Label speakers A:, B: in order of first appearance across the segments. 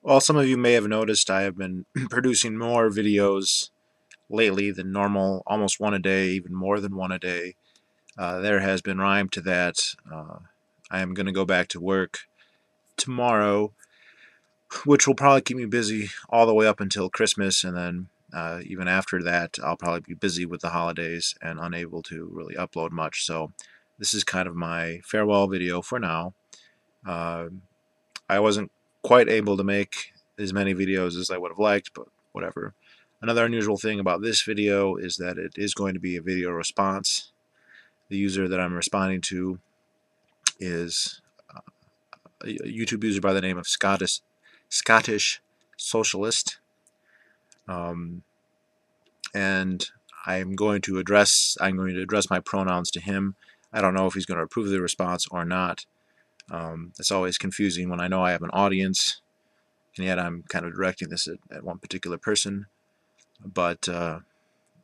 A: Well, some of you may have noticed I have been producing more videos lately than normal, almost one a day, even more than one a day. There has been rhyme to that. I am going to go back to work tomorrow, which will probably keep me busy all the way up until Christmas, and then even after that, I'll probably be busy with the holidays and unable to really upload much. So this is kind of my farewell video for now. Uh, I wasn't quite able to make as many videos as I would have liked, but whatever. Another unusual thing about this video is that it is going to be a video response. The user that I'm responding to is a YouTube user by the name of Scottish Socialist, and I'm going to address my pronouns to him. I don't know if he's going to approve the response or not. It's always confusing when I know I have an audience, and yet I'm kind of directing this at one particular person. But you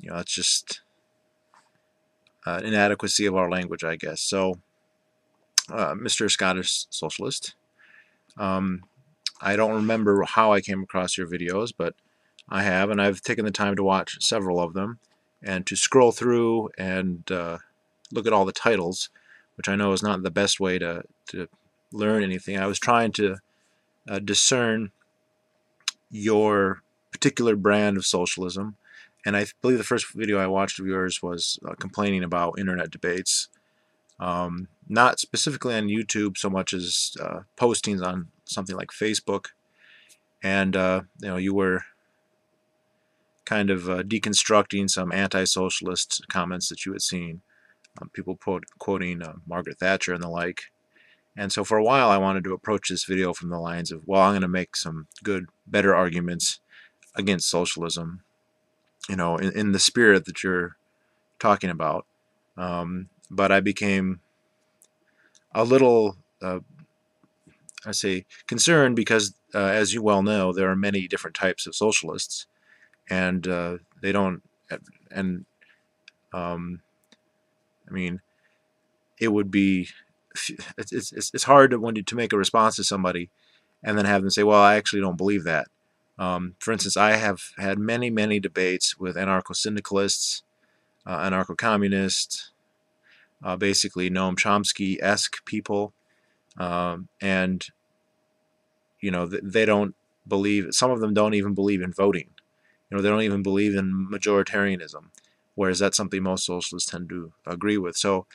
A: know, it's just inadequacy of our language, I guess. So, Mr. Scottish Socialist, I don't remember how I came across your videos, but I have, and I've taken the time to watch several of them, and to scroll through and look at all the titles, which I know is not the best way to learn anything. I was trying to discern your particular brand of socialism, and I believe the first video I watched of yours was complaining about internet debates, not specifically on YouTube so much as postings on something like Facebook, and you know, you were kind of deconstructing some anti-socialist comments that you had seen, people quoting Margaret Thatcher and the like. And so for a while I wanted to approach this video from the lines of, well, I'm going to make some good, better arguments against socialism, you know, in the spirit that you're talking about. But I became a little, I say, concerned because, as you well know, there are many different types of socialists, and they don't, and I mean, it would be, it's hard to make a response to somebody and then have them say, well, I actually don't believe that. For instance, I have had many debates with anarcho-syndicalists, anarcho-communists, basically Noam Chomsky-esque people, and you know, they don't believe, some of them don't even believe in voting. You know, they don't even believe in majoritarianism, whereas that's something most socialists tend to agree with. So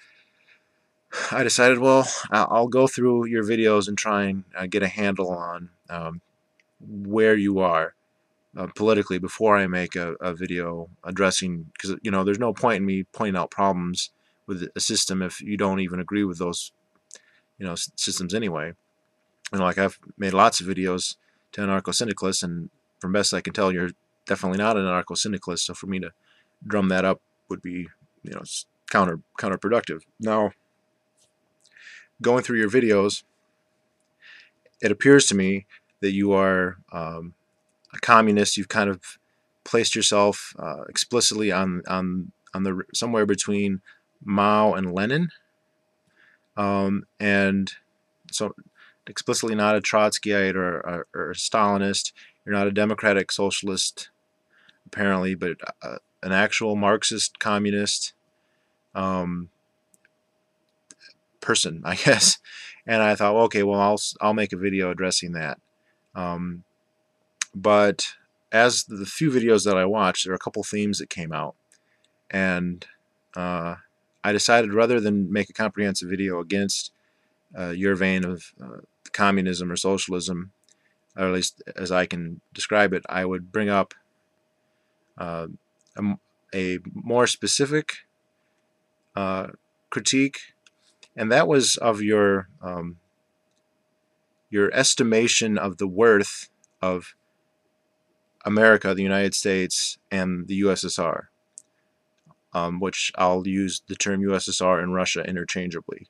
A: I decided, well, I'll go through your videos and try and get a handle on where you are politically before I make a video addressing, because, you know, there's no point in me pointing out problems with a system if you don't even agree with those, you know, systems anyway. And like, I've made lots of videos to anarcho-syndicalists, and from best I can tell, you're definitely not an anarcho-syndicalist, so for me to drum that up would be, you know, counterproductive. Now, going through your videos, it appears to me that you are a communist. You've kind of placed yourself explicitly on the somewhere between Mao and Lenin, and so explicitly not a Trotskyite or a Stalinist. You're not a democratic socialist, apparently, but an actual Marxist communist person, I guess. And I thought, well, okay, well, I'll make a video addressing that. But as the few videos that I watched, there are a couple themes that came out, and I decided, rather than make a comprehensive video against your vein of communism or socialism, or at least as I can describe it, I would bring up a more specific critique, and that was of your estimation of the worth of America, the United States, and the USSR, which I'll use the term USSR and Russia interchangeably,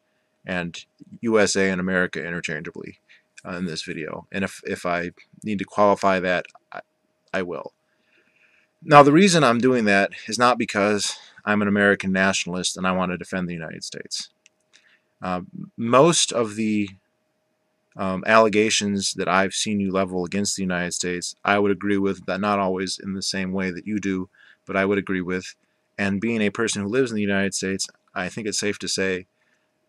A: and USA and America interchangeably in this video. And if I need to qualify that, I will. Now, the reason I'm doing that is not because I'm an American nationalist and I want to defend the United States. Most of the allegations that I've seen you level against the United States, I would agree with, that not always in the same way that you do, but I would agree with. And being a person who lives in the United States, I think it's safe to say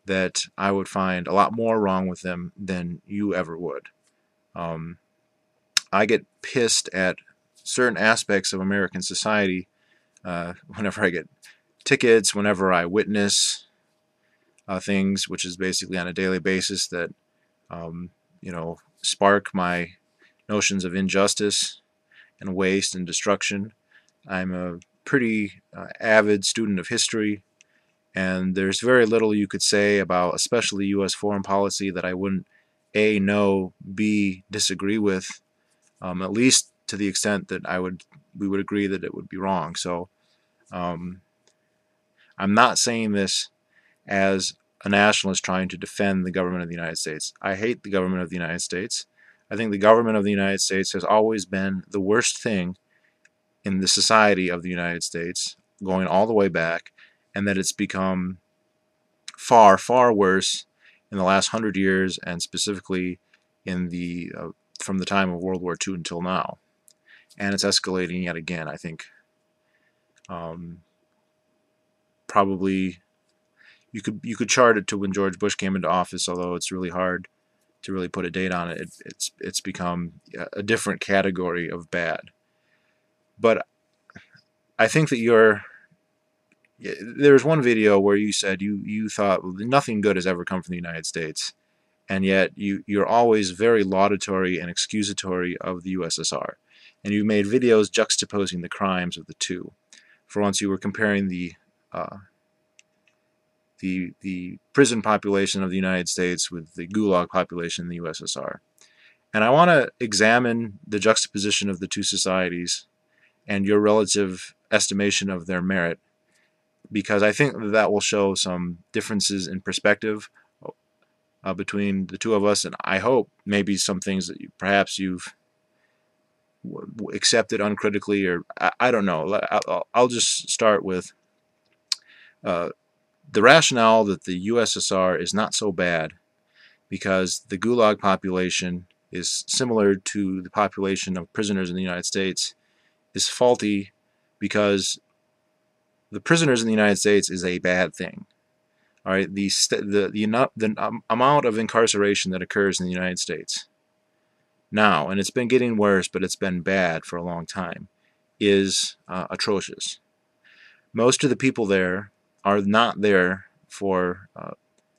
A: that I would find a lot more wrong with them than you ever would. I get pissed at certain aspects of American society whenever I get tickets, whenever I witness things, which is basically on a daily basis, that spark my notions of injustice and waste and destruction. I'm a pretty avid student of history, and there's very little you could say about especially U.S. foreign policy that I wouldn't A, know, B, disagree with, at least to the extent that we would agree that it would be wrong. So I'm not saying this as a nationalist trying to defend the government of the United States. I hate the government of the United States. I think the government of the United States has always been the worst thing in the society of the United States, going all the way back, and that it's become far, far worse in the last 100 years, and specifically in the from the time of World War II until now. And it's escalating yet again. I think probably you could chart it to when George Bush came into office, although it's really hard to really put a date on it. It's become a different category of bad. But I think that there's one video where you said you thought, well, nothing good has ever come from the United States, and yet you're always very laudatory and excusatory of the USSR, and you made videos juxtaposing the crimes of the two. For once, you were comparing the prison population of the United States with the Gulag population in the USSR. And I want to examine the juxtaposition of the two societies and your relative estimation of their merit, because I think that will show some differences in perspective between the two of us, and I hope maybe some things that perhaps you've accepted uncritically, or I don't know. I'll just start with the rationale that the USSR is not so bad because the Gulag population is similar to the population of prisoners in the United States is faulty because the prisoners in the United States is a bad thing. All right, the amount of incarceration that occurs in the United States now, and it's been getting worse, but it's been bad for a long time, is atrocious. Most of the people there are not there for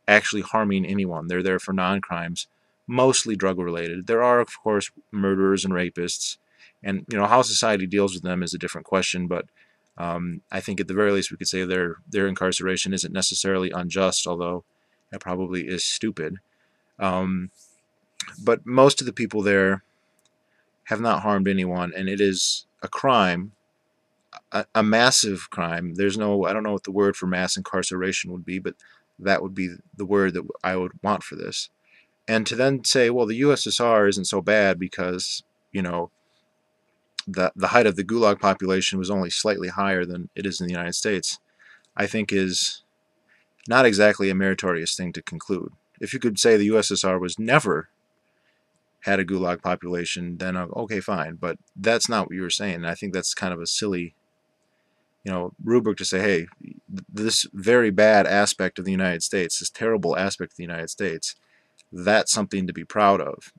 A: actually harming anyone. They're there for non-crimes, mostly drug-related. There are, of course, murderers and rapists, and how society deals with them is a different question, but I think at the very least we could say their incarceration isn't necessarily unjust, although that probably is stupid. But most of the people there have not harmed anyone, and it is a crime, a massive crime. I don't know what the word for mass incarceration would be, but that would be the word that I would want for this. And to then say, well, the USSR isn't so bad because, the height of the Gulag population was only slightly higher than it is in the United States, I think is not exactly a meritorious thing to conclude. If you could say the USSR was never had a Gulag population, then okay, fine. But that's not what you were saying. And I think that's kind of a silly, rubric to say, hey, this very bad aspect of the United States, this terrible aspect of the United States, that's something to be proud of,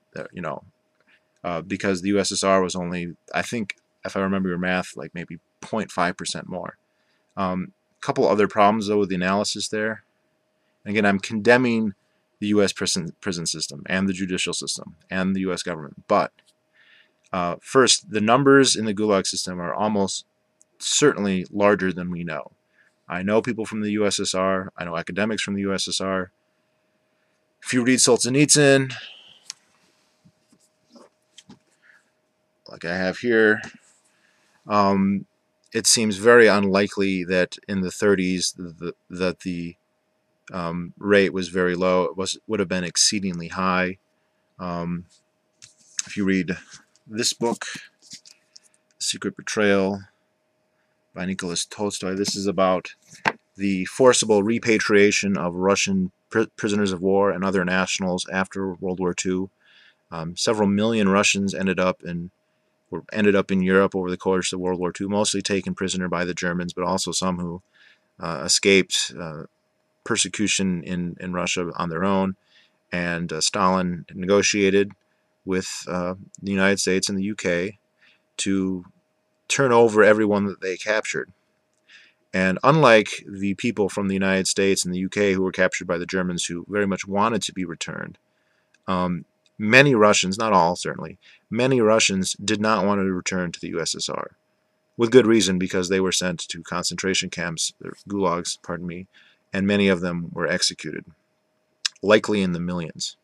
A: because the USSR was only, I think, if I remember your math, like maybe 0.5% more. A couple other problems, though, with the analysis there. Again, I'm condemning the U.S. prison system and the judicial system and the U.S. government. But first, the numbers in the Gulag system are almost certainly larger than we know. I know people from the USSR. I know academics from the USSR. If you read Solzhenitsyn, like I have here, it seems very unlikely that in the 30s that the rate was very low. It would have been exceedingly high. If you read this book, Secret Betrayal by Nicholas Tolstoy, this is about the forcible repatriation of Russian prisoners of war and other nationals after World War II. Several million Russians ended up in Europe over the course of World War II, mostly taken prisoner by the Germans, but also some who escaped persecution in Russia on their own. And Stalin negotiated with the United States and the UK to turn over everyone that they captured. And unlike the people from the United States and the UK who were captured by the Germans, who very much wanted to be returned, many Russians, not all certainly, many Russians did not want to return to the USSR. With good reason, because they were sent to concentration camps, or gulags, pardon me, and many of them were executed, likely in the millions.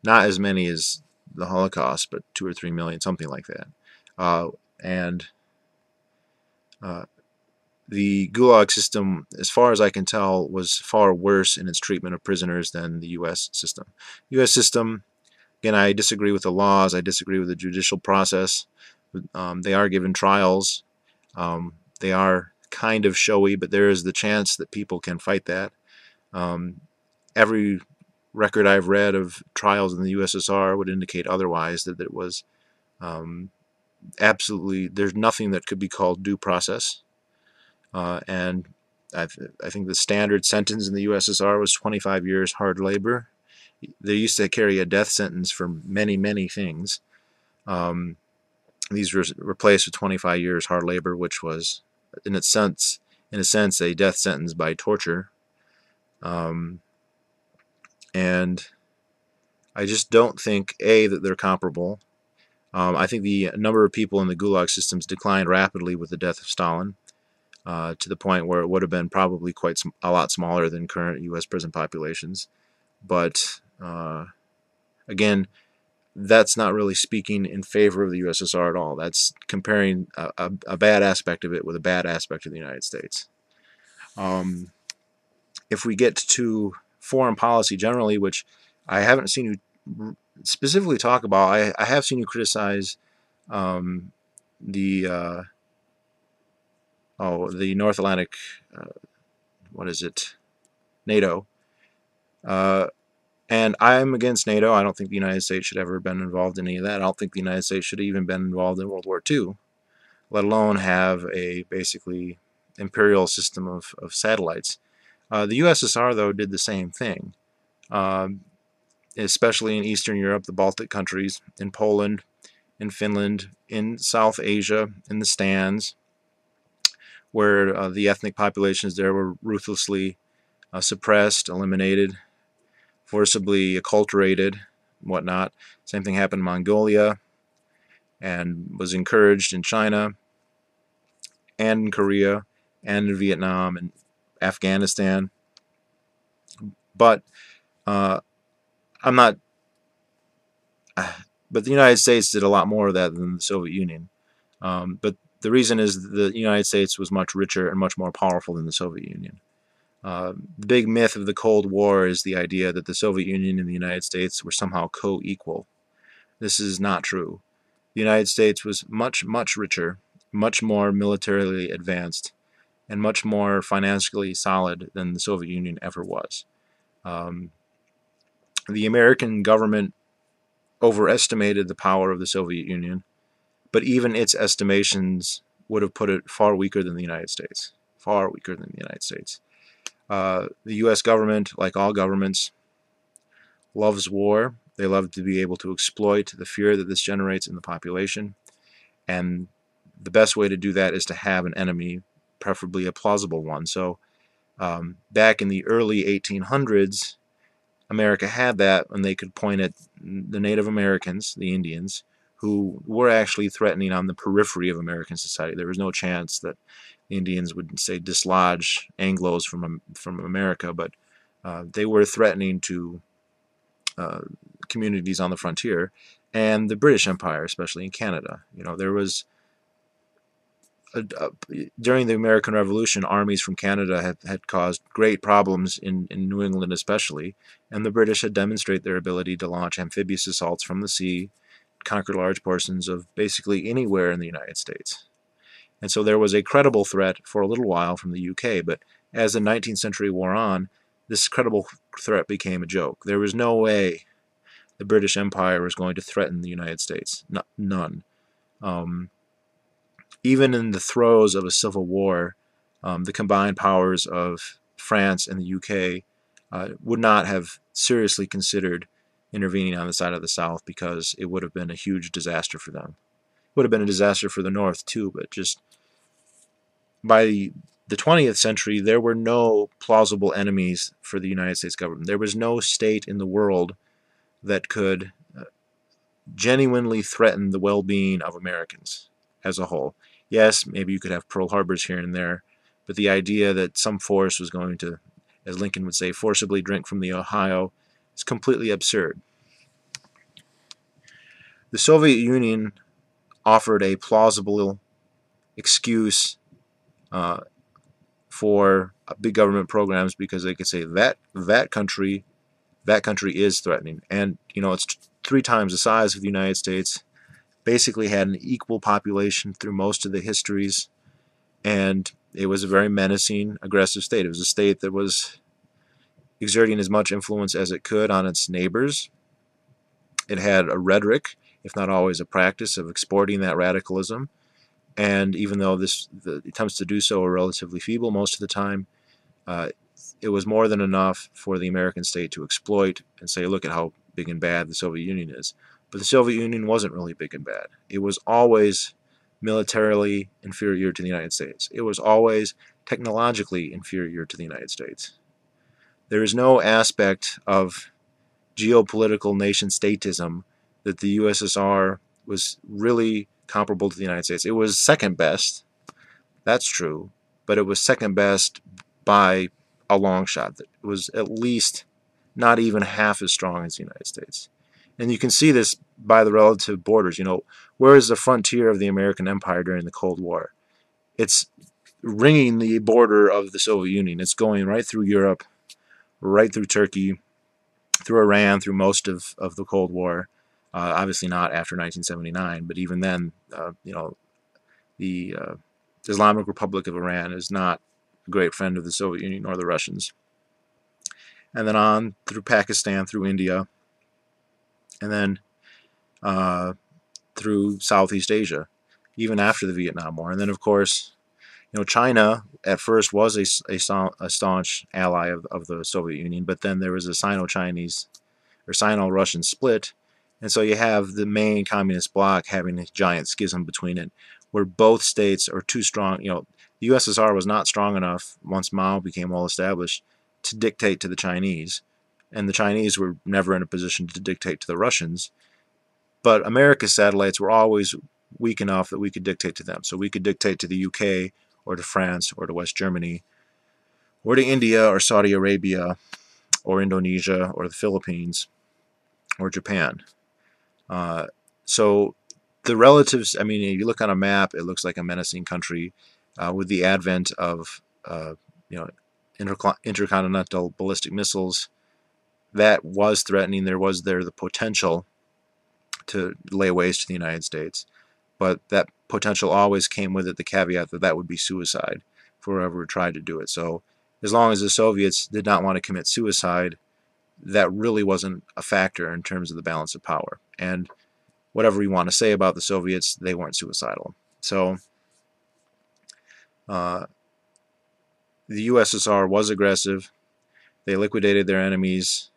A: Not as many as the Holocaust, but 2 or 3 million, something like that. The Gulag system, as far as I can tell, was far worse in its treatment of prisoners than the U.S. system. U.S. system, again, I disagree with the laws. I disagree with the judicial process. They are given trials. They are kind of showy, but there is the chance that people can fight that. Every record I've read of trials in the USSR would indicate otherwise, that it was absolutely, there's nothing that could be called due process. And I think the standard sentence in the USSR was 25 years hard labor. They used to carry a death sentence for many, many things. These were replaced with 25 years hard labor, which was, in a sense, a death sentence by torture. And I just don't think, A, that they're comparable. I think the number of people in the Gulag systems declined rapidly with the death of Stalin, to the point where it would have been probably a lot smaller than current U.S. prison populations. But again, that's not really speaking in favor of the USSR at all. That's comparing a bad aspect of it with a bad aspect of the United States. If we get to foreign policy generally, which I haven't seen you specifically talk about, I have seen you criticize the North Atlantic, what is it, NATO. And I'm against NATO. I don't think the United States should ever have been involved in any of that. I don't think the United States should have even been involved in World War II, let alone have a basically imperial system of satellites. The USSR, though, did the same thing, especially in Eastern Europe, the Baltic countries, in Poland, in Finland, in South Asia, in the Stans, where the ethnic populations there were ruthlessly suppressed, eliminated, forcibly acculturated, and whatnot. Same thing happened in Mongolia, and was encouraged in China, and in Korea, and in Vietnam, and Afghanistan. But I'm not. But the United States did a lot more of that than the Soviet Union. But the reason is the United States was much richer and much more powerful than the Soviet Union. The big myth of the Cold War is the idea that the Soviet Union and the United States were somehow co-equal. This is not true. The United States was much, much richer, much more militarily advanced, and much more financially solid than the Soviet Union ever was. The American government overestimated the power of the Soviet Union, but even its estimations would have put it far weaker than the United States. Far weaker than the United States. The U.S. government, like all governments, loves war. They love to be able to exploit the fear that this generates in the population. And the best way to do that is to have an enemy, preferably a plausible one. So back in the early 1800s, America had that, and they could point at the Native Americans, the Indians, who were actually threatening on the periphery of American society. There was no chance that the Indians would, say, dislodge Anglos from America, but they were threatening to communities on the frontier, and the British Empire, especially in Canada. You know, there was during the American Revolution, armies from Canada had caused great problems in New England especially, and the British had demonstrated their ability to launch amphibious assaults from the sea, conquer large portions of basically anywhere in the United States. And so there was a credible threat for a little while from the UK, but as the 19th century wore on, this credible threat became a joke. There was no way the British Empire was going to threaten the United States. None. Even in the throes of a civil war, the combined powers of France and the UK would not have seriously considered intervening on the side of the South, because it would have been a huge disaster for them. It would have been a disaster for the North too, but just by the 20th century, there were no plausible enemies for the United States government. There was no state in the world that could genuinely threaten the well-being of Americans as a whole. Yes, maybe you could have Pearl Harbors here and there, but the idea that some force was going to, as Lincoln would say, forcibly drink from the Ohio is completely absurd. The Soviet Union offered a plausible excuse for big government programs, because they could say that country is threatening, and it's 3 times the size of the United States, basically had an equal population through most of the histories, and it was a very menacing, aggressive state. It was a state that was exerting as much influence as it could on its neighbors. It had a rhetoric, if not always a practice, of exporting that radicalism. And even though the attempts to do so were relatively feeble most of the time, it was more than enough for the American state to exploit and say, look at how big and bad the Soviet Union is. But the Soviet Union wasn't really big and bad. It was always militarily inferior to the United States. It was always technologically inferior to the United States. There is no aspect of geopolitical nation-statism that the USSR was really comparable to the United States. It was second best, that's true, but it was second best by a long shot. It was at least not even half as strong as the United States. And you can see this by the relative borders. Where is the frontier of the American Empire during the Cold War? It's ringing the border of the Soviet Union. It's going right through Europe, right through Turkey, through Iran, through most of the Cold War. Obviously not after 1979, but even then, the Islamic Republic of Iran is not a great friend of the Soviet Union or the Russians. And then on through Pakistan, through India, and then through Southeast Asia, even after the Vietnam War. And then, of course, China at first was a staunch ally of the Soviet Union, but then there was a Sino-Chinese or Sino-Russian split. And so you have the main communist bloc having a giant schism between it, where both states are too strong. The USSR was not strong enough once Mao became well established to dictate to the Chinese, and the Chinese were never in a position to dictate to the Russians. But America's satellites were always weak enough that we could dictate to them. So we could dictate to the UK or to France or to West Germany or to India or Saudi Arabia or Indonesia or the Philippines or Japan. So the relatives, if you look on a map, it looks like a menacing country. With the advent of intercontinental ballistic missiles, that was threatening. There was the potential to lay waste to the United States, but that potential always came with it the caveat that that would be suicide for whoever tried to do it. So as long as the Soviets did not want to commit suicide, that really wasn't a factor in terms of the balance of power. And whatever you want to say about the Soviets, they weren't suicidal. So the USSR was aggressive. They liquidated their enemies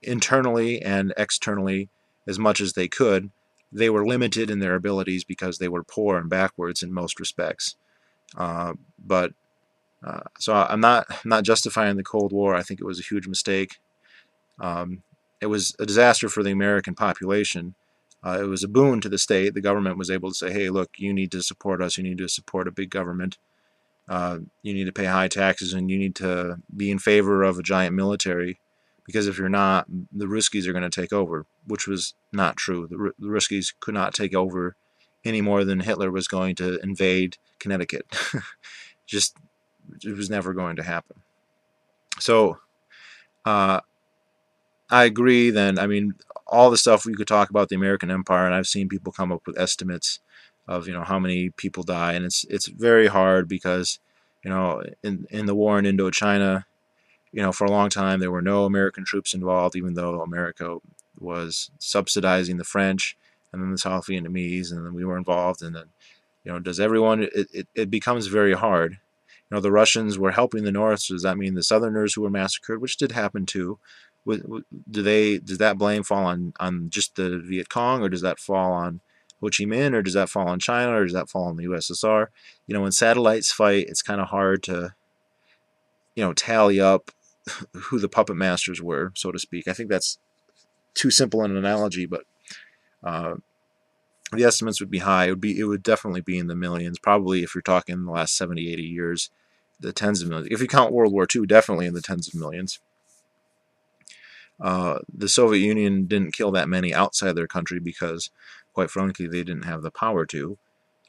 A: internally and externally as much as they could. They were limited in their abilities because they were poor and backwards in most respects. So I'm not justifying the Cold War. I think it was a huge mistake. It was a disaster for the American population. It was a boon to the state. The government was able to say, hey, look, you need to support us. You need to support a big government. You need to pay high taxes, and you need to be in favor of a giant military, because if you're not, the Ruskies are going to take over, which was not true. The Ruskies could not take over any more than Hitler was going to invade Connecticut. It was never going to happen. So I agree then. All the stuff we could talk about the American Empire, and I've seen people come up with estimates of how many people die, and it's very hard because in the war in Indochina, For a long time there were no American troops involved, even though America was subsidizing the French and then the South Vietnamese, and then we were involved, and then does everyone? It becomes very hard. The Russians were helping the North, so does that mean the Southerners who were massacred, which did happen too? Does that blame fall on just the Viet Cong, or does that fall on Ho Chi Minh, or does that fall on China, or does that fall on the USSR? When satellites fight, it's kind of hard to tally up who the puppet masters were, so to speak. I think that's too simple an analogy, but the estimates would be high. It would definitely be in the millions. Probably, if you're talking the last 70, 80 years, the tens of millions. If you count World War II, definitely in the tens of millions. The Soviet Union didn't kill that many outside their country because, quite frankly, they didn't have the power to.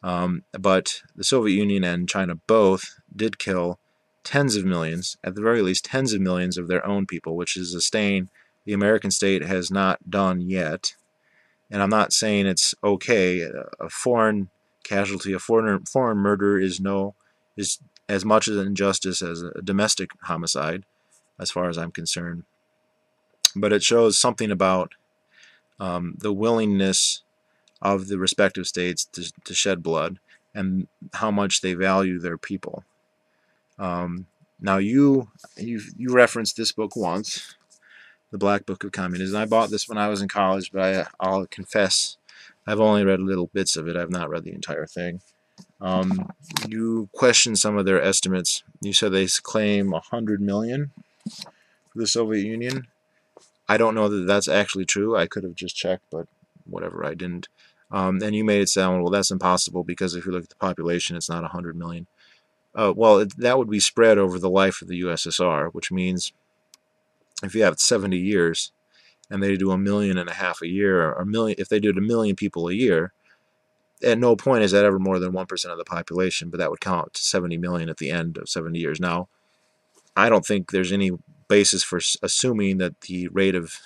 A: But the Soviet Union and China both did kill tens of millions, at the very least tens of millions of their own people, which is a stain the American state has not done yet. And I'm not saying it's okay. A foreign casualty, a foreign murder is as much as an injustice as a domestic homicide, as far as I'm concerned. But it shows something about the willingness of the respective states to shed blood and how much they value their people. Now you referenced this book once, The Black Book of Communism. I bought this when I was in college, but I'll confess I've only read little bits of it. I've not read the entire thing. You questioned some of their estimates. You said they claim 100 million for the Soviet Union. I don't know that that's actually true. I could have just checked, but whatever, I didn't. And you made it sound, well, that's impossible because if you look at the population, it's not 100 million. Well, that would be spread over the life of the USSR, which means if you have 70 years and they do 1.5 million a year, or if they did 1 million people a year, at no point is that ever more than 1% of the population, but that would count to 70 million at the end of 70 years. Now, I don't think there's any basis for assuming that the rate of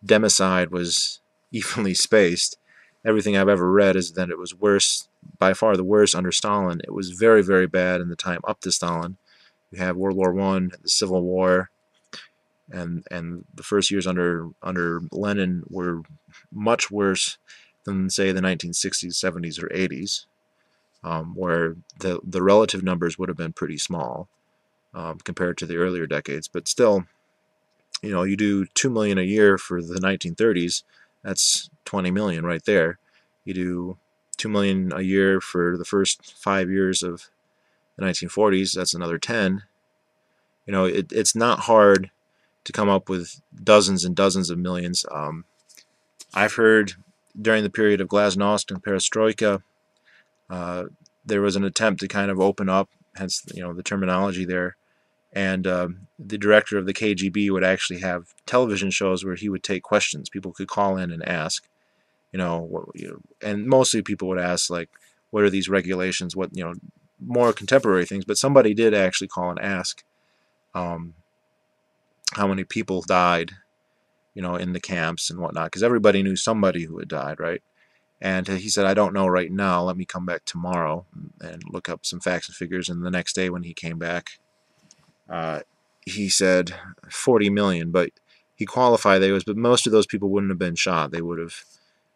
A: democide was evenly spaced. Everything I've ever read is that it was worse, by far the worst under Stalin. It was very, very bad in the time up to Stalin. You have World War I, the Civil War, and the first years under Lenin were much worse than, say, the 1960s, 70s, or 80s, where the relative numbers would have been pretty small compared to the earlier decades. But still, you do 2 million a year for the 1930s, that's 20 million right there. You do 2 million a year for the first 5 years of the 1940s, that's another 10. It's not hard to come up with dozens and dozens of millions. I've heard during the period of glasnost and perestroika, there was an attempt to kind of open up, hence the terminology there, and the director of the KGB would actually have television shows where he would take questions. People could call in and ask, and mostly people would ask, like, what are these regulations, what, more contemporary things, but somebody did actually call and ask how many people died, in the camps and whatnot, because everybody knew somebody who had died, right? And he said, I don't know right now, let me come back tomorrow and look up some facts and figures. And the next day when he came back, he said 40 million, but he qualified those, but most of those people wouldn't have been shot. They would have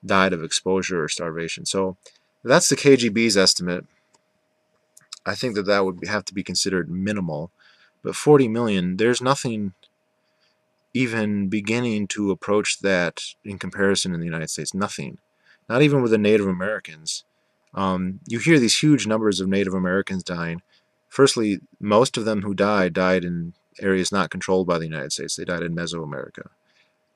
A: died of exposure or starvation. So that's the KGB's estimate. I think that would have to be considered minimal, but 40 million, there's nothing even beginning to approach that in comparison in the United States. Nothing. Not even with the Native Americans. You hear these huge numbers of Native Americans dying. Firstly, most of them who died in areas not controlled by the United States. They died in Mesoamerica.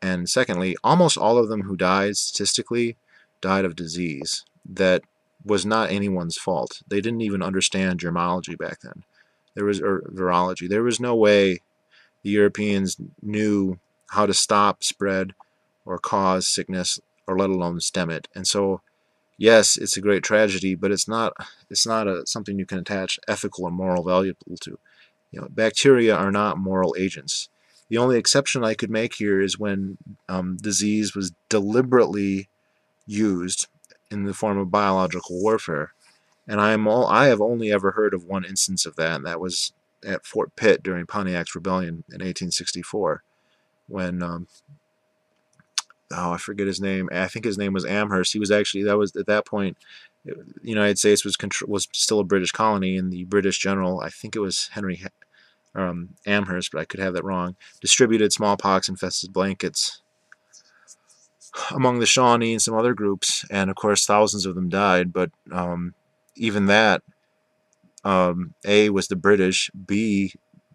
A: And secondly, almost all of them who died, statistically, died of disease that was not anyone's fault. They didn't even understand germology back then. Or virology. There was no way the Europeans knew how to stop spread or cause sickness, or let alone stem it. And so, yes, it's a great tragedy, but it's not something you can attach ethical or moral value to. Bacteria are not moral agents. The only exception I could make here is when disease was deliberately used in the form of biological warfare. And I have only ever heard of one instance of that, and that was at Fort Pitt during Pontiac's Rebellion in 1864, when oh, I forget his name. I think his name was Amherst. He was actually, that was at that point, the United States was still a British colony, and the British general, I think it was Henry Amherst, but I could have that wrong, distributed smallpox-infested blankets among the Shawnee and some other groups, and of course thousands of them died. But even that, A, was the British, B,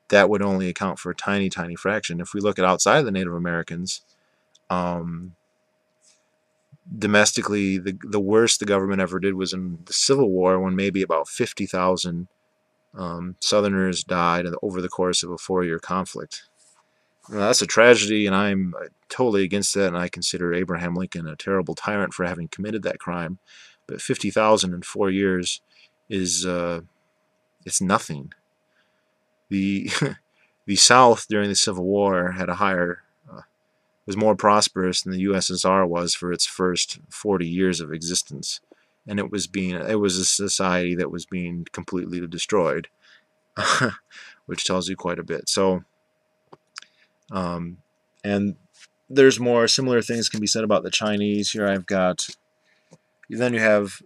A: that would only account for a tiny, tiny fraction. If we look at outside of the Native Americans, domestically, the worst the government ever did was in the Civil War, when maybe about 50,000 Southerners died over the course of a 4-year conflict. Now, that's a tragedy, and I'm totally against that, and I consider Abraham Lincoln a terrible tyrant for having committed that crime. But 50,000 in 4 years is it's nothing. The the South during the Civil War had a higher was more prosperous than the USSR was for its first 40 years of existence, and it was a society that was being completely destroyed, which tells you quite a bit. So, and there's more similar things can be said about the Chinese. Here I've got. Then you have,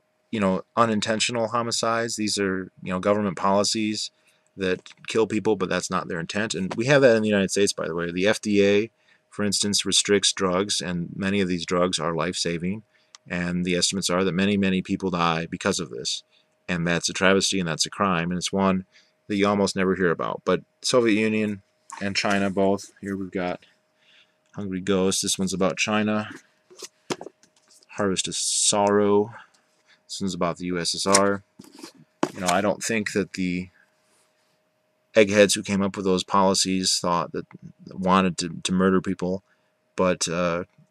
A: unintentional homicides. These are, government policies that kill people, but that's not their intent. And we have that in the United States, by the way. The FDA, for instance, restricts drugs, and many of these drugs are life-saving. And the estimates are that many, many people die because of this. And that's a travesty, and that's a crime. And it's one that you almost never hear about. But Soviet Union and China both. Here we've got Hungry Ghost. This one's about China. Harvest of Sorrow. This one's about the USSR. I don't think that the eggheads who came up with those policies wanted to murder people, but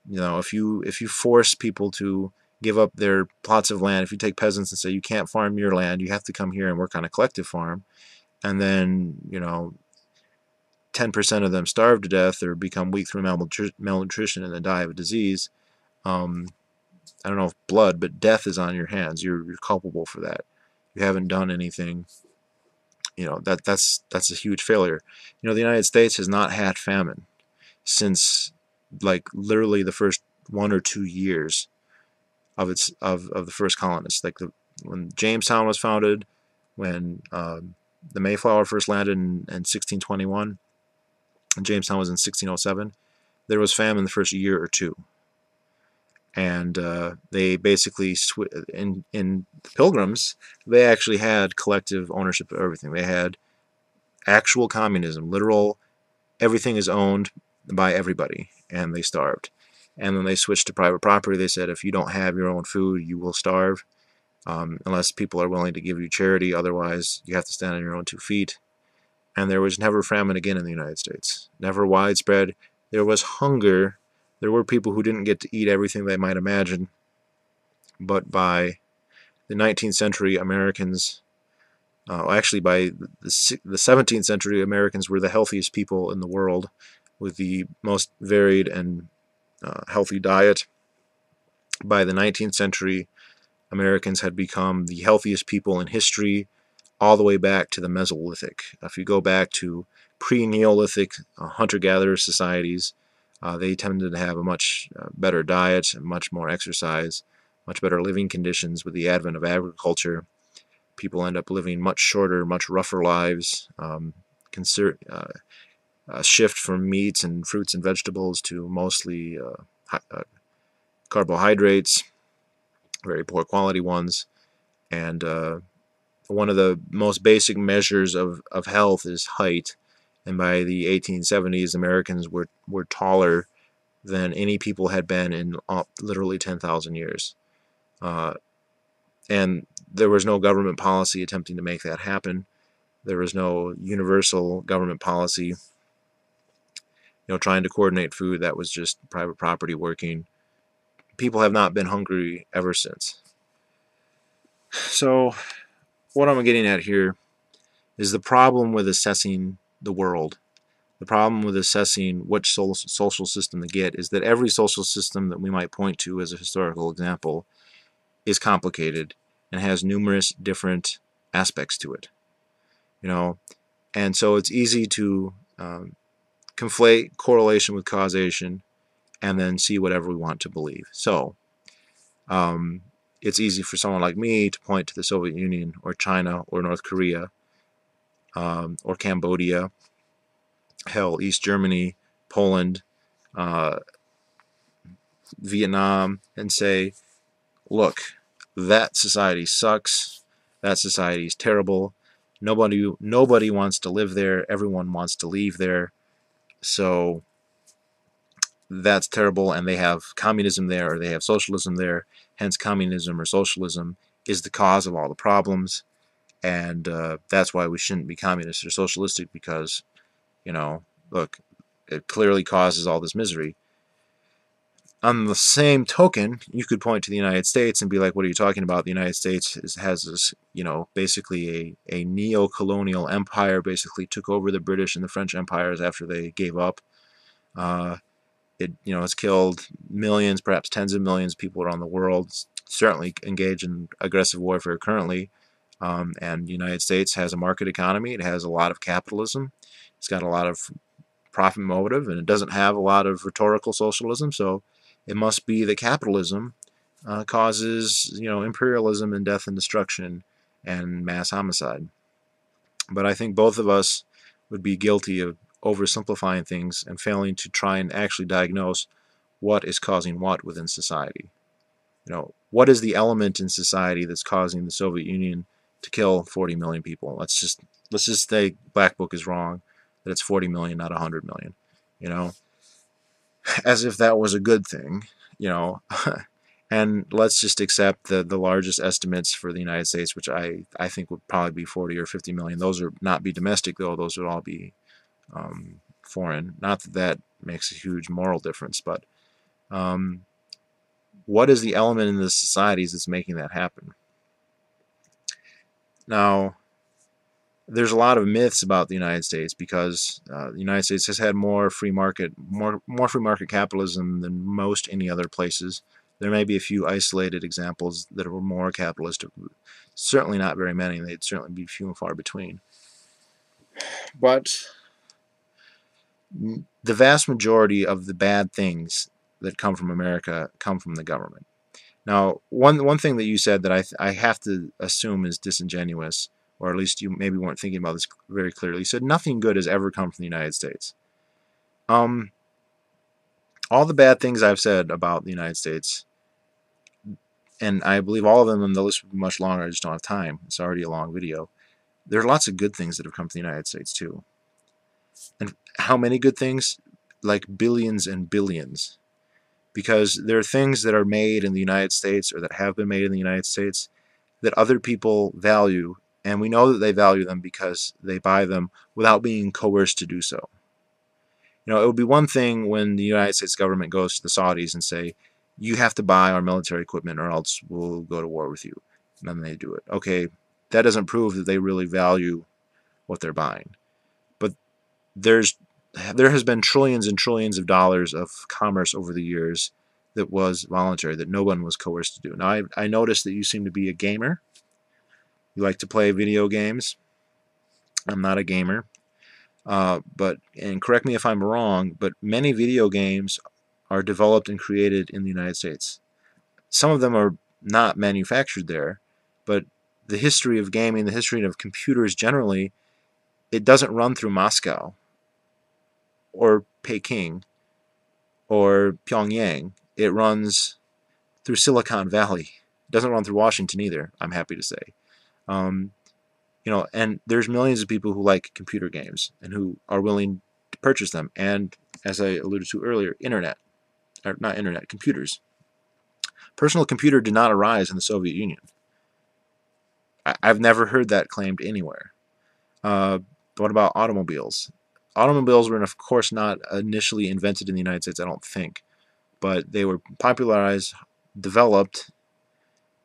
A: if you force people to give up their plots of land, if you take peasants and say you can't farm your land, you have to come here and work on a collective farm, and then 10% of them starve to death or become weak through malnutrition and then die of a disease. I don't know if blood, but death is on your hands. You're culpable for that. You haven't done anything. That's a huge failure. The United States has not had famine since literally the first 1 or 2 years of the first colonists. When Jamestown was founded, when the Mayflower first landed in 1621, and Jamestown was in 1607, there was famine the first year or two. And they basically, in the Pilgrims, they actually had collective ownership of everything. They had actual communism, literal, everything is owned by everybody, and they starved. And then they switched to private property. They said, if you don't have your own food, you will starve, unless people are willing to give you charity. Otherwise, you have to stand on your own 2 feet. And there was never famine again in the United States. Never widespread. There was hunger. There were people who didn't get to eat everything they might imagine, but by the 19th century, Americans, actually by the 17th century, Americans were the healthiest people in the world, with the most varied and healthy diet. By the 19th century, Americans had become the healthiest people in history, all the way back to the Mesolithic. If you go back to pre-Neolithic hunter-gatherer societies, they tended to have a much better diet, much more exercise, much better living conditions. With the advent of agriculture, people end up living much shorter, much rougher lives. A shift from meats and fruits and vegetables to mostly carbohydrates, very poor quality ones. And one of the most basic measures of health is height. And by the 1870s, Americans were taller than any people had been in literally 10,000 years. And there was no government policy attempting to make that happen. There was no universal government policy, trying to coordinate food. That was just private property working. People have not been hungry ever since. So what I'm getting at here is the problem with assessing the world. The problem with assessing which social system to get is that every social system that we might point to as a historical example is complicated and has numerous different aspects to it. And so it's easy to conflate correlation with causation and then see whatever we want to believe. So it's easy for someone like me to point to the Soviet Union or China or North Korea or Cambodia, hell, East Germany, Poland, Vietnam, and say, look, that society sucks, that society is terrible, nobody wants to live there, everyone wants to leave there, so that's terrible, and they have communism there or they have socialism there, hence communism or socialism is the cause of all the problems, and that's why we shouldn't be communist or socialistic, because, you know, look, it clearly causes all this misery. On the same token, you could point to the United States and be like, what are you talking about? The United States has this, you know, basically a neo-colonial empire, basically took over the British and the French empires after they gave up. It, you know, has killed millions, perhaps tens of millions of people around the world, certainly engaged in aggressive warfare currently. And the United States has a market economy. It has a lot of capitalism. It's got a lot of profit motive, and it doesn't have a lot of rhetorical socialism, so it must be that capitalism causes, you know, imperialism and death and destruction and mass homicide. But I think both of us would be guilty of oversimplifying things and failing to try and actually diagnose what is causing what within society. You know, what is the element in society that's causing the Soviet Union to kill 40 million people? Let's just say Black Book is wrong, that it's 40 million, not 100 million. You know, as if that was a good thing, you know. And let's just accept the largest estimates for the United States, which I think would probably be 40 or 50 million. Those would not be domestic, though. Those would all be foreign. Not that that makes a huge moral difference, but what is the element in the societies that's making that happen? Now, there's a lot of myths about the United States because the United States has had more free market capitalism than most any other places. There may be a few isolated examples that were more capitalist, certainly not very many. They'd certainly be few and far between. But the vast majority of the bad things that come from America come from the government. Now, one thing that you said that I have to assume is disingenuous, or at least you maybe weren't thinking about this very clearly. You said nothing good has ever come from the United States. All the bad things I've said about the United States, and I believe all of them, and the list would be much longer, I just don't have time. It's already a long video. There are lots of good things that have come from the United States, too. And how many good things? Like billions and billions. Because there are things that are made in the United States, or that have been made in the United States, that other people value, and we know that they value them because they buy them without being coerced to do so. You know, it would be one thing when the United States government goes to the Saudis and say, you have to buy our military equipment or else we'll go to war with you. And then they do it. Okay, that doesn't prove that they really value what they're buying. But there has been trillions and trillions of dollars of commerce over the years that was voluntary, that no one was coerced to do. Now, I noticed that you seem to be a gamer. You like to play video games. I'm not a gamer. And correct me if I'm wrong, but many video games are developed and created in the United States. Some of them are not manufactured there, but the history of gaming, the history of computers generally, it doesn't run through Moscow or Peking or Pyongyang. It runs through Silicon Valley. It doesn't run through Washington either, I'm happy to say. You know, and there's millions of people who like computer games and who are willing to purchase them. And as I alluded to earlier, computers. Personal computer did not arise in the Soviet Union. I've never heard that claimed anywhere. What about automobiles? Automobiles were, of course, not initially invented in the United States, I don't think. But they were popularized, developed,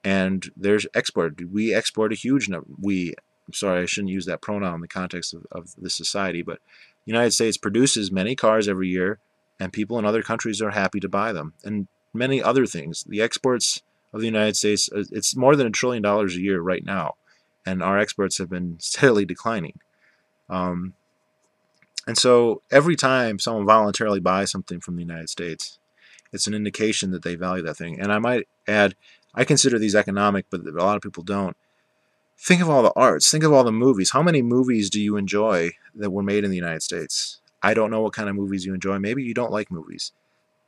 A: and there's exported. We export a huge number. Sorry, I shouldn't use that pronoun in the context of this society, but the United States produces many cars every year, and people in other countries are happy to buy them, and many other things. The exports of the United States, it's more than $1 trillion a year right now, and our exports have been steadily declining. Um, and so every time someone voluntarily buys something from the United States, it's an indication that they value that thing. And I might add, I consider these economic, but a lot of people don't. Think of all the arts. Think of all the movies. How many movies do you enjoy that were made in the United States? I don't know what kind of movies you enjoy. Maybe you don't like movies.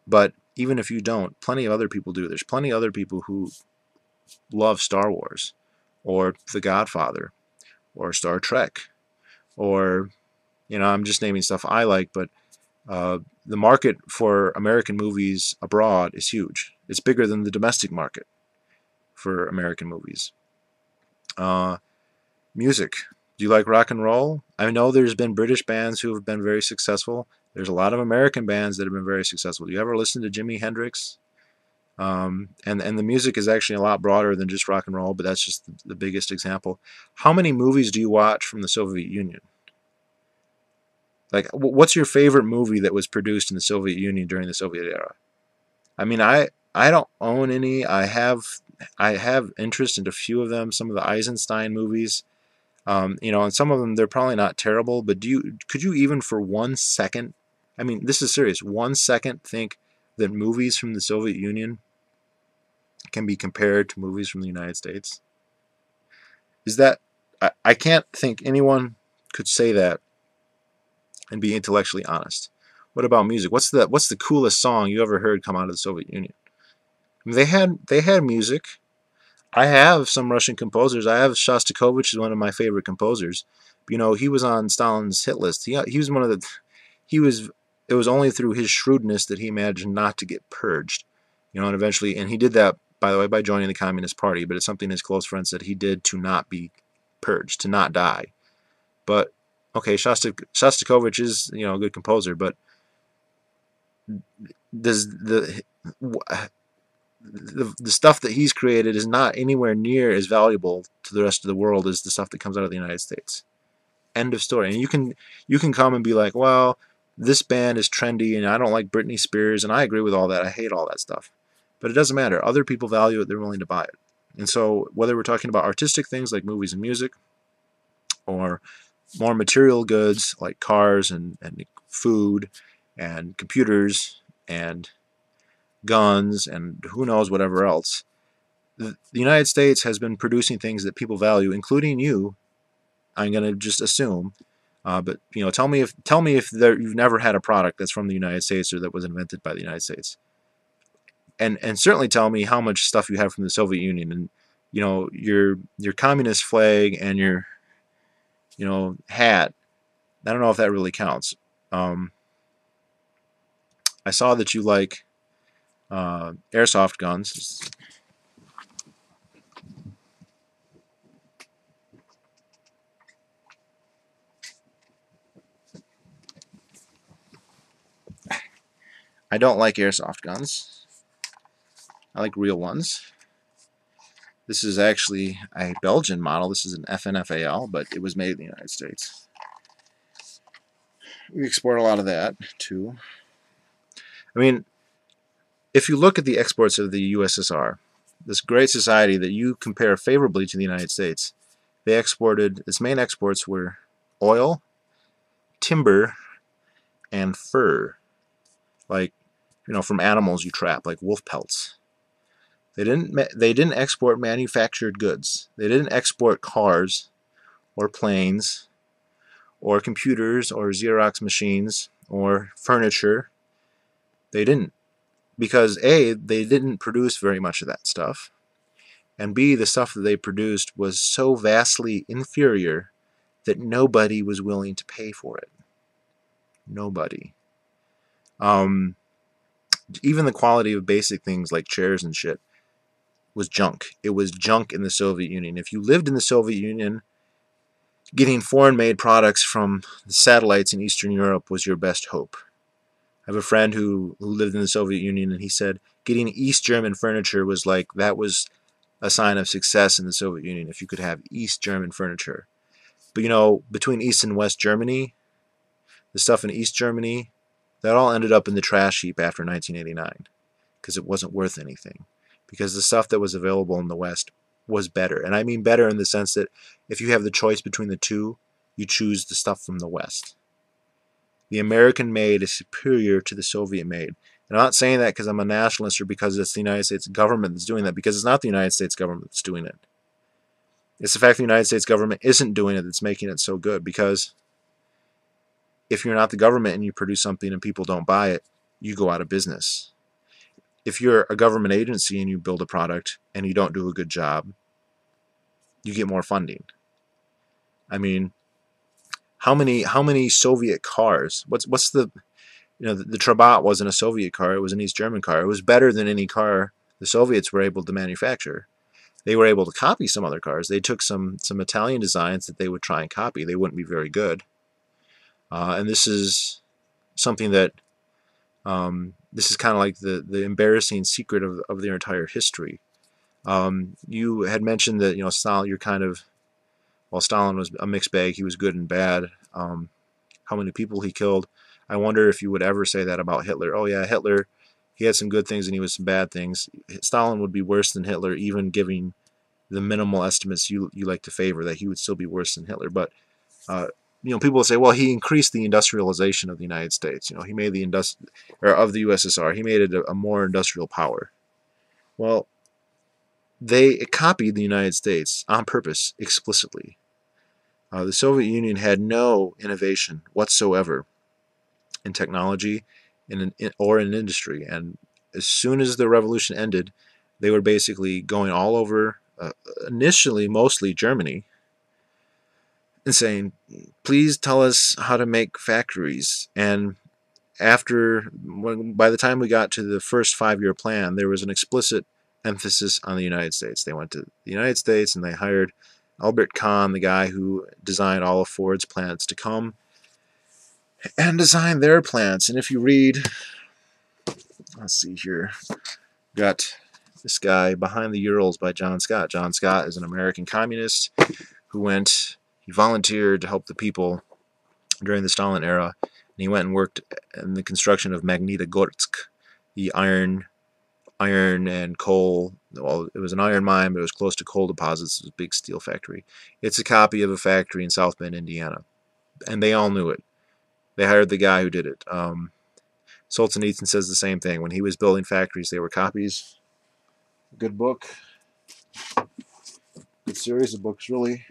A: But even if you don't, plenty of other people do. There's plenty of other people who love Star Wars or The Godfather or Star Trek or, I'm just naming stuff I like, but the market for American movies abroad is huge. It's bigger than the domestic market for American movies. Music. Do you like rock and roll? I know there's been British bands who have been very successful. There's a lot of American bands that have been very successful. Do you ever listen to Jimi Hendrix? And the music is actually a lot broader than just rock and roll, but that's just the biggest example. How many movies do you watch from the Soviet Union? Like, what's your favorite movie that was produced in the Soviet Union during the Soviet era? I mean, I don't own any. I have interest in a few of them. Some of the Eisenstein movies, and some of them they're probably not terrible. But could you even for 1 second? I mean, this is serious. 1 second, think that movies from the Soviet Union can be compared to movies from the United States? Is that I can't think anyone could say that and be intellectually honest. What about music? What's the coolest song you ever heard come out of the Soviet Union? I mean, they had music. I have some Russian composers. I have Shostakovich is one of my favorite composers. He was on Stalin's hit list. He was one of the it was only through his shrewdness that he managed not to get purged. And eventually, and he did that, by the way, by joining the Communist Party, but it's something his close friends said he did to not be purged, to not die. But okay, Shostakovich is a good composer, but does the stuff that he's created is not anywhere near as valuable to the rest of the world as the stuff that comes out of the United States. End of story. And you can come and be like, well, this band is trendy and I don't like Britney Spears, and I agree with all that. I hate all that stuff. But it doesn't matter. Other people value it. They're willing to buy it. And so whether we're talking about artistic things like movies and music, or more material goods like cars and food and computers and guns and who knows whatever else, the United States has been producing things that people value, including you. I'm going to just assume, but tell me if you've never had a product that's from the United States or that was invented by the United States, and certainly tell me how much stuff you have from the Soviet Union, and your communist flag and your hat. I don't know if that really counts. I saw that you like airsoft guns. I don't like airsoft guns. I like real ones. This is actually a Belgian model. This is an FNFAL, but it was made in the United States. We export a lot of that, too. I mean, if you look at the exports of the USSR, this great society that you compare favorably to the United States, they exported, its main exports were oil, timber, and fur. Like, from animals you trap, like wolf pelts. They didn't export manufactured goods. They didn't export cars or planes or computers or Xerox machines or furniture. They didn't, because A, they didn't produce very much of that stuff, and B, the stuff that they produced was so vastly inferior that nobody was willing to pay for it. Nobody. Even the quality of basic things like chairs and shit was junk. It was junk in the Soviet Union. If you lived in the Soviet Union, getting foreign-made products from the satellites in Eastern Europe was your best hope. I have a friend who lived in the Soviet Union, and he said getting East German furniture was like, that was a sign of success in the Soviet Union, if you could have East German furniture. But between East and West Germany, the stuff in East Germany, that all ended up in the trash heap after 1989 because it wasn't worth anything. Because the stuff that was available in the West was better. And I mean better in the sense that if you have the choice between the two, you choose the stuff from the West. The American made is superior to the Soviet made. And I'm not saying that because I'm a nationalist or because it's the United States government that's doing that, because it's not the United States government that's doing it. It's the fact the United States government isn't doing it that's making it so good, because if you're not the government and you produce something and people don't buy it, you go out of business. If you're a government agency and you build a product and you don't do a good job, you get more funding. I mean, how many Soviet cars? What's the the Trabant wasn't a Soviet car; it was an East German car. It was better than any car the Soviets were able to manufacture. They were able to copy some other cars. They took some Italian designs that they would try and copy. They wouldn't be very good. And this is something that this is kind of like the embarrassing secret of their entire history. You had mentioned that Stalin, you're kind of, well, Stalin was a mixed bag. He was good and bad. How many people he killed? I wonder if you would ever say that about Hitler. Oh yeah, Hitler, he had some good things and he was some bad things. Stalin would be worse than Hitler, even giving the minimal estimates you like to favor, that he would still be worse than Hitler. But people will say, well, he increased the industrialization of the United States. He made the of the USSR. He made it a more industrial power. Well, they copied the United States on purpose, explicitly. The Soviet Union had no innovation whatsoever in technology or in industry. And as soon as the revolution ended, they were basically going all over, initially mostly Germany, and saying, please tell us how to make factories. And by the time we got to the first 5-year plan, there was an explicit emphasis on the United States. They went to the United States and they hired Albert Kahn, the guy who designed all of Ford's plants, to come and design their plants. And if you read, let's see here, got this guy, Behind the Urals by John Scott. John Scott is an American communist who he volunteered to help the people during the Stalin era, and he went and worked in the construction of Magnitogorsk, the iron and coal. Well, it was an iron mine, but it was close to coal deposits. It was a big steel factory. It's a copy of a factory in South Bend, Indiana, and they all knew it. They hired the guy who did it. Solzhenitsyn says the same thing. When he was building factories, they were copies. Good book. Good series of books, really.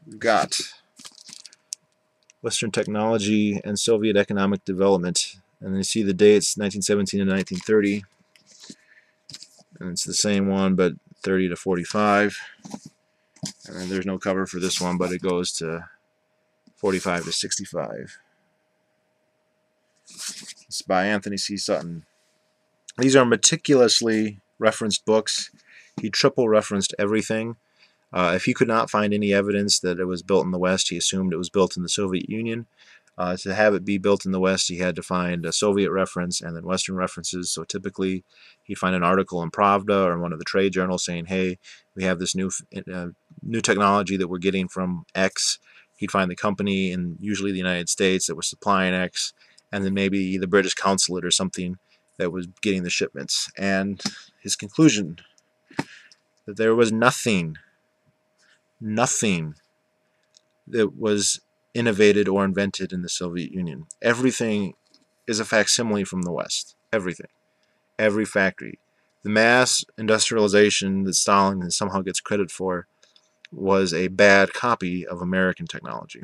A: We've got Western Technology and Soviet Economic Development. And you see the dates, 1917 and 1930. And it's the same one, but 30 to 45. And there's no cover for this one, but it goes to 45 to 65. It's by Anthony C. Sutton. These are meticulously referenced books. He triple referenced everything. If he could not find any evidence that it was built in the West, he assumed it was built in the Soviet Union. To have it be built in the West, he had to find a Soviet reference and then Western references. So typically, he'd find an article in Pravda or in one of the trade journals saying, hey, we have this new technology that we're getting from X. He'd find the company, and usually the United States, that was supplying X, and then maybe the British consulate or something that was getting the shipments. And his conclusion, that there was nothing that was innovated or invented in the Soviet Union. Everything is a facsimile from the West. Everything. Every factory. The mass industrialization that Stalin somehow gets credit for was a bad copy of American technology.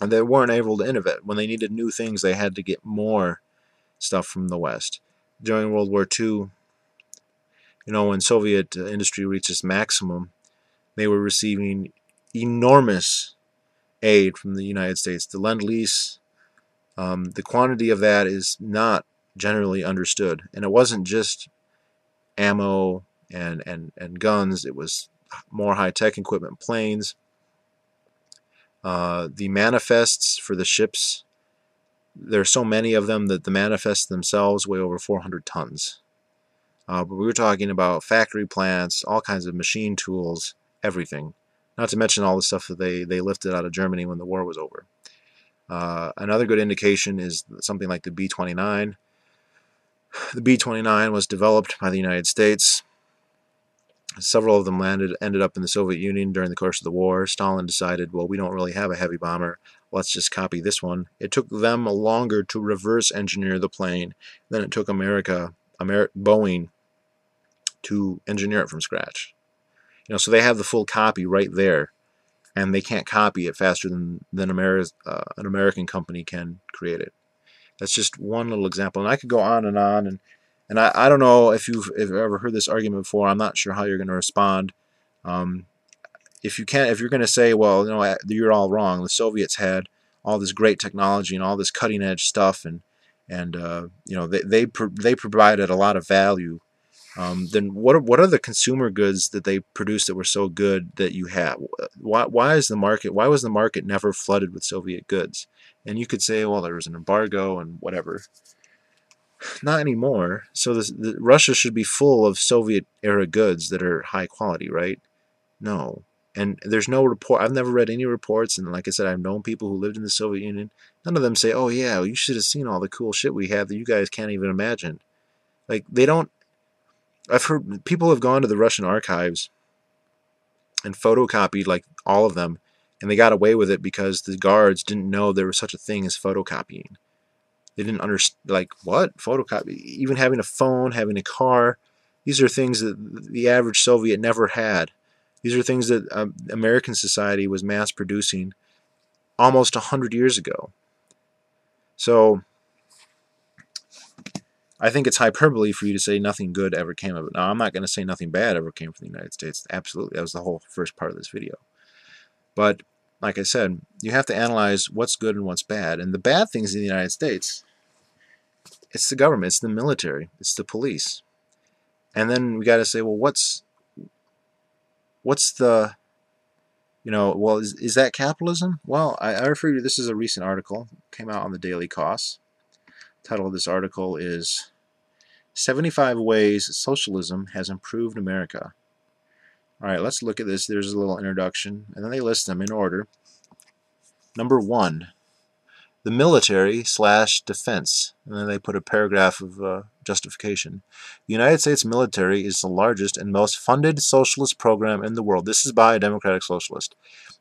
A: And they weren't able to innovate. When they needed new things, they had to get more stuff from the West. During World War II, when Soviet industry reached its maximum, they were receiving enormous aid from the United States. The Lend-Lease, the quantity of that is not generally understood. And it wasn't just ammo and guns. It was more high-tech equipment, planes. The manifests for the ships, there are so many of them that the manifests themselves weigh over 400 tons. But we were talking about factory plants, all kinds of machine tools, everything. Not to mention all the stuff that they lifted out of Germany when the war was over. Another good indication is something like the B-29. The B-29 was developed by the United States. Several of them ended up in the Soviet Union during the course of the war. Stalin decided, well, we don't really have a heavy bomber. Let's just copy this one. It took them longer to reverse engineer the plane than it took Boeing to engineer it from scratch. So they have the full copy right there, and they can't copy it faster than an American company can create it. That's just one little example, and I could go on, and I don't know if you've ever heard this argument before. I'm not sure how you're going to respond. Um, if you're going to say, well, you're all wrong. The Soviets had all this great technology and all this cutting edge stuff, and they provided a lot of value. Then what are the consumer goods that they produced that were so good that you have? Why was the market never flooded with Soviet goods? And you could say, well, there was an embargo and whatever. Not anymore. So Russia should be full of Soviet era goods that are high quality, right? No. And there's no report. I've never read any reports, and like I said, I've known people who lived in the Soviet Union. None of them say, oh yeah, you should have seen all the cool shit we have that you guys can't even imagine. Like, they don't. I've heard people have gone to the Russian archives and photocopied like all of them, and they got away with it because the guards didn't know there was such a thing as photocopying. They didn't understand, like, what? Photocopy? Even having a phone, having a car, these are things that the average Soviet never had. These are things that American society was mass producing almost 100 years ago. So I think it's hyperbole for you to say nothing good ever came of it. Now, I'm not going to say nothing bad ever came from the United States. Absolutely. That was the whole first part of this video. But like I said, you have to analyze what's good and what's bad. And the bad things in the United States, it's the government, it's the military, it's the police. And then we got to say, well, what's the, well, is that capitalism? Well, I refer you to, this is a recent article, came out on the Daily Kos. The title of this article is 75 Ways Socialism Has Improved America. All right, let's look at this. There's a little introduction, and then they list them in order. Number 1, the military/defense, and then they put a paragraph of justification. The United States military is the largest and most funded socialist program in the world. This is by a democratic socialist.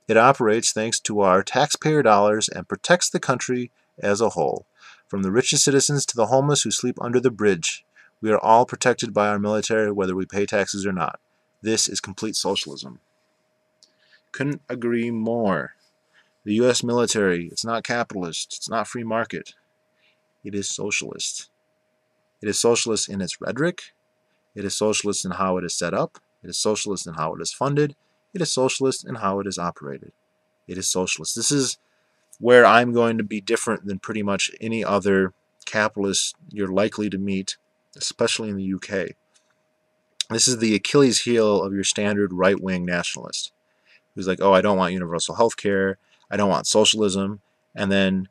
A: It operates thanks to our taxpayer dollars and protects the country as a whole. From the richest citizens to the homeless who sleep under the bridge, we are all protected by our military, whether we pay taxes or not. This is complete socialism. Couldn't agree more. The U.S. military, it's not capitalist, it's not free market. It is socialist. It is socialist in its rhetoric. It is socialist in how it is set up. It is socialist in how it is funded. It is socialist in how it is operated. It is socialist. This is where I'm going to be different than pretty much any other capitalist you're likely to meet, especially in the UK. This is the Achilles heel of your standard right-wing nationalist, who's like, oh, I don't want universal health care, I don't want socialism, and then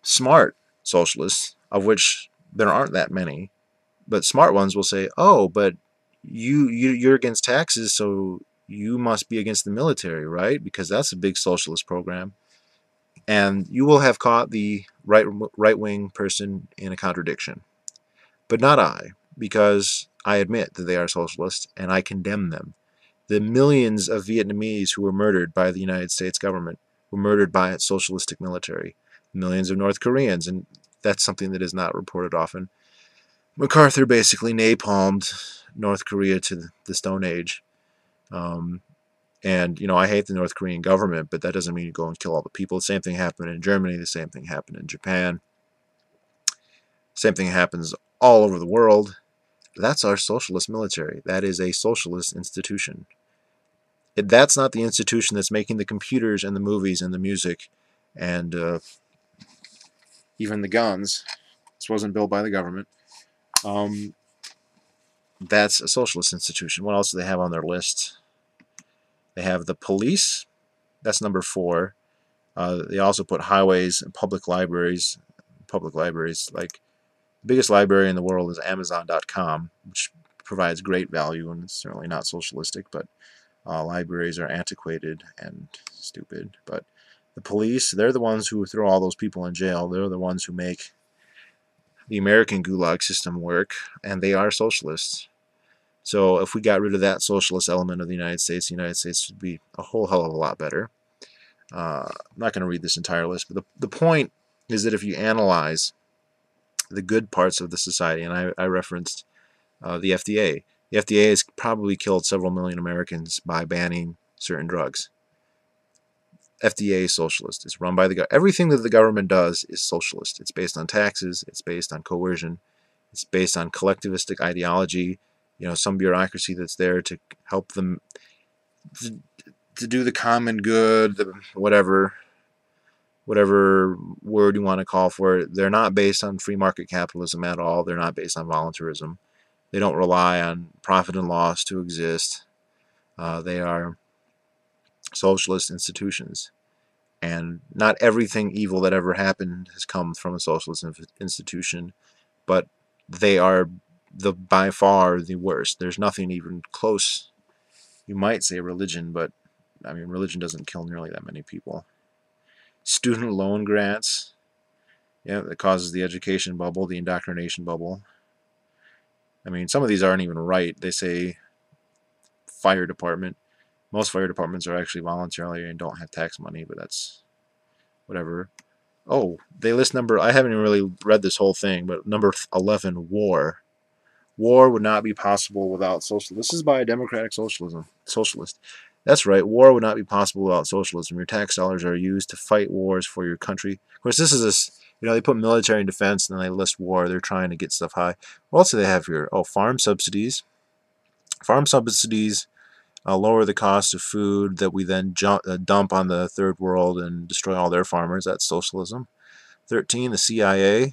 A: smart socialists, of which there aren't that many, but smart ones will say, oh, but you're against taxes, so you must be against the military, right? Because that's a big socialist program. And you will have caught the right-wing person in a contradiction. But not I, because I admit that they are socialist, and I condemn them. The millions of Vietnamese who were murdered by the United States government were murdered by its socialistic military. Millions of North Koreans, and that's something that is not reported often. MacArthur basically napalmed North Korea to the Stone Age. And, I hate the North Korean government, but that doesn't mean you go and kill all the people. The same thing happened in Germany. The same thing happened in Japan. Same thing happens all over the world. That's our socialist military. That is a socialist institution. That's not the institution that's making the computers and the movies and the music and even the guns. This wasn't built by the government. That's a socialist institution. What else do they have on their list? They have the police. That's number 4. They also put highways and public libraries. Public libraries, like the biggest library in the world is Amazon.com, which provides great value, and it's certainly not socialistic, but libraries are antiquated and stupid. But the police, they're the ones who throw all those people in jail. They're the ones who make the American Gulag system work, and they are socialists. So if we got rid of that socialist element of the United States would be a whole hell of a lot better. I'm not going to read this entire list, but the point is that if you analyze the good parts of the society, and I referenced the FDA. The FDA has probably killed several million Americans by banning certain drugs. FDA is socialist. It's run by the government. Everything that the government does is socialist. It's based on taxes. It's based on coercion. It's based on collectivistic ideology. You know, some bureaucracy that's there to help them to do the common good, whatever word you want to call for it. They're not based on free market capitalism at all. They're not based on voluntarism. They don't rely on profit and loss to exist. They are socialist institutions. And not everything evil that ever happened has come from a socialist institution, but they are by far the worst. There's nothing even close. You might say religion, but I mean, religion doesn't kill nearly that many people. Student loan grants, yeah, that causes the education bubble, the indoctrination bubble. I mean, some of these aren't even right. They say fire department. Most fire departments are actually voluntary and don't have tax money, but that's whatever. Oh, they list number, I haven't even really read this whole thing, but number 11, war. War would not be possible without socialism. This is by a democratic socialist. That's right, war would not be possible without socialism. Your tax dollars are used to fight wars for your country. Of course, this is this, you know, they put military and defense and then they list war. They're trying to get stuff high. What else do they have here? Oh, farm subsidies. Farm subsidies lower the cost of food that we then dump on the third world and destroy all their farmers. That's socialism. 13, the CIA.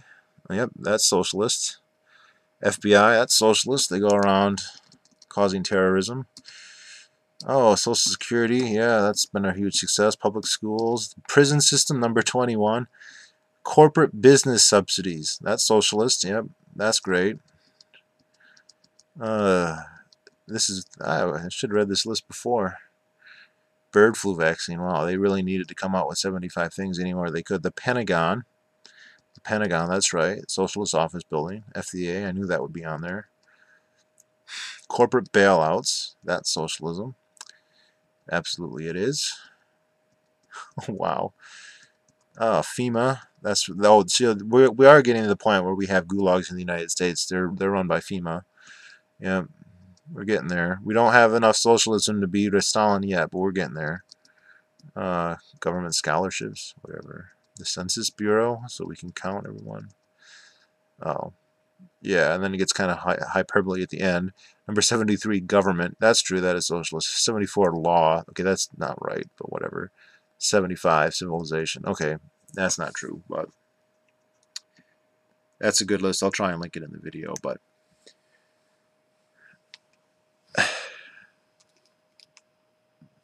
A: Yep, that's socialist. FBI, that's socialist. They go around causing terrorism. Oh, Social Security. Yeah, that's been a huge success. Public schools. Prison system, number 21. Corporate business subsidies. That's socialist. Yep, that's great. This is, I should have read this list before. Bird flu vaccine. Wow, they really needed to come out with 75 things anywhere they could. The Pentagon, that's right. Socialist office building. FDA, I knew that would be on there. Corporate bailouts. That's socialism. Absolutely it is. Wow. FEMA. That's, oh, see, we are getting to the point where we have gulags in the United States. They're run by FEMA. Yeah. We're getting there. We don't have enough socialism to beat Stalin yet, but we're getting there. Government scholarships, whatever. The Census Bureau, so we can count everyone. Oh, yeah, and then it gets kind of hyperbole at the end. Number 73, government. That's true, that is socialist. 74, law. Okay, that's not right, but whatever. 75, civilization. Okay, that's not true, but that's a good list. I'll try and link it in the video, but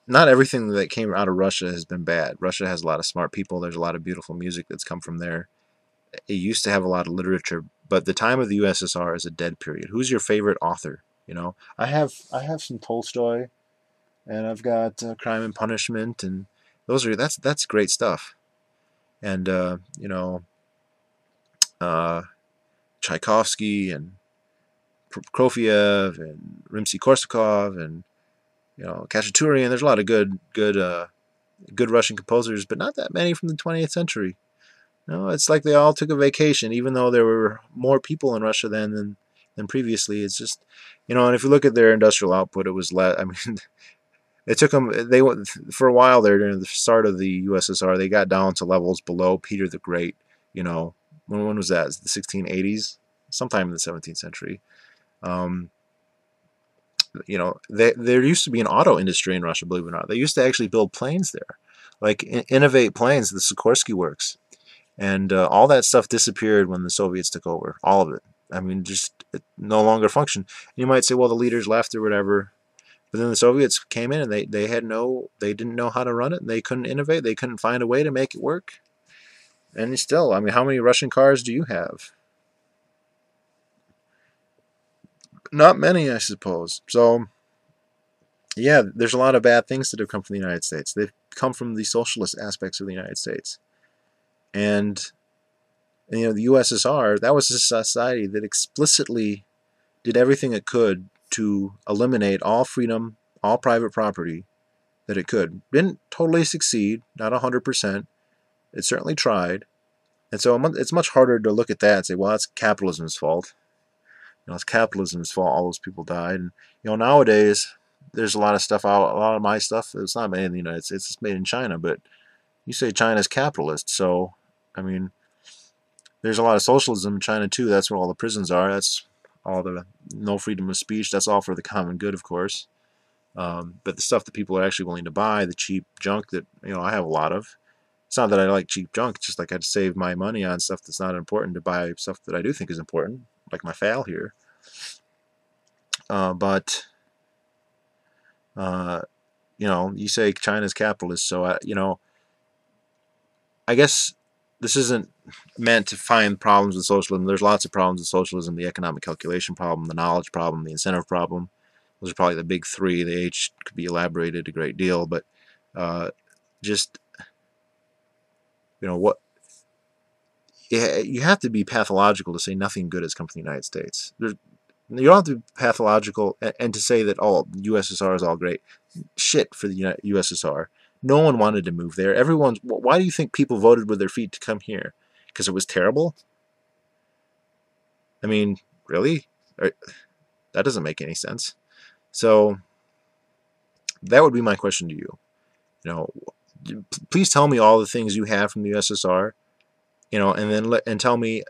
A: not everything that came out of Russia has been bad. Russia has a lot of smart people. There's a lot of beautiful music that's come from there. It used to have a lot of literature, but the time of the USSR is a dead period. Who's your favorite author? You know, I have some Tolstoy, and I've got Crime and Punishment, and those are that's great stuff. And you know, Tchaikovsky and Prokofiev and Rimsky-Korsakov and, you know, Khachaturian. There's a lot of good Russian composers, but not that many from the 20th century. No, it's like they all took a vacation, even though there were more people in Russia then than previously. It's just, you know, and if you look at their industrial output, it was less. I mean, it took them. They went for a while there during the start of the USSR. They got down to levels below Peter the Great. You know, when was that? The 1680s, sometime in the 17th century. You know, there used to be an auto industry in Russia, believe it or not. They used to actually build planes there, like innovate planes, the Sikorsky Works. And all that stuff disappeared when the Soviets took over, all of it. I mean, just it no longer functioned. You might say, well, the leaders left or whatever. But then the Soviets came in and they didn't know how to run it. They couldn't innovate. They couldn't find a way to make it work. And still, I mean, how many Russian cars do you have? Not many, I suppose. So, yeah, there's a lot of bad things that have come from the United States. They've come from the socialist aspects of the United States. And you know, the USSR, that was a society that explicitly did everything it could to eliminate all freedom, all private property that it could. Didn't totally succeed, not 100%. It certainly tried. And so it's much harder to look at that and say, well, that's capitalism's fault. It's capitalism's fault all those people died. And nowadays there's a lot of stuff out, a lot of my stuff, it's not made in the United States, it's made in China, but you say China's capitalist, so I mean, there's a lot of socialism in China too. That's where all the prisons are. That's all the no freedom of speech. That's all for the common good, of course. But the stuff that people are actually willing to buy, the cheap junk that I have a lot of. It's not that I like cheap junk. It's just like I'd save my money on stuff that's not important to buy stuff that I do think is important, like my FAL here. You say China's capitalist, so I guess this isn't meant to find problems with socialism. There's lots of problems with socialism: the economic calculation problem, the knowledge problem, the incentive problem. Those are probably the big three. The H could be elaborated a great deal, but just what you have to be pathological to say nothing good has come from the United States. You don't have to be pathological and to say that USSR is all great. Shit for the USSR. No one wanted to move there. Why do you think people voted with their feet to come here? Because it was terrible? I mean, really? That doesn't make any sense. So that would be my question to you. Please tell me all the things you have from the USSR, and then tell me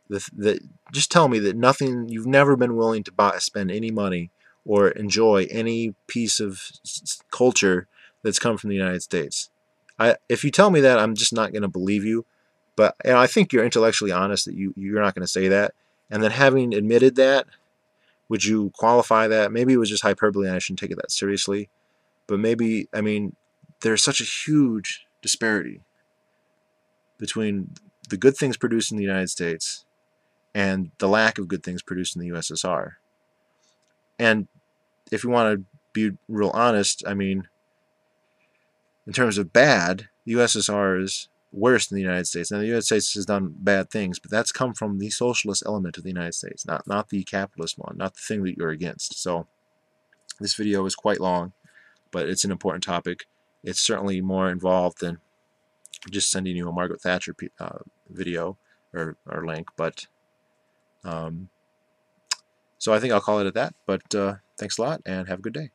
A: just tell me that nothing, you've never been willing to spend any money or enjoy any piece of culture that's come from the United States. If you tell me that, I'm just not going to believe you. But I think you're intellectually honest that you're not going to say that. And then having admitted that, would you qualify that? Maybe it was just hyperbole and I shouldn't take it that seriously. But maybe, I mean, there's such a huge disparity between the good things produced in the United States and the lack of good things produced in the USSR. And if you want to be real honest, I mean, in terms of bad, the USSR is worse than the United States. Now, the United States has done bad things, but that's come from the socialist element of the United States, not the capitalist one, not the thing that you're against. So this video is quite long, but it's an important topic. It's certainly more involved than just sending you a Margaret Thatcher video or link. But so I think I'll call it at that. But thanks a lot and have a good day.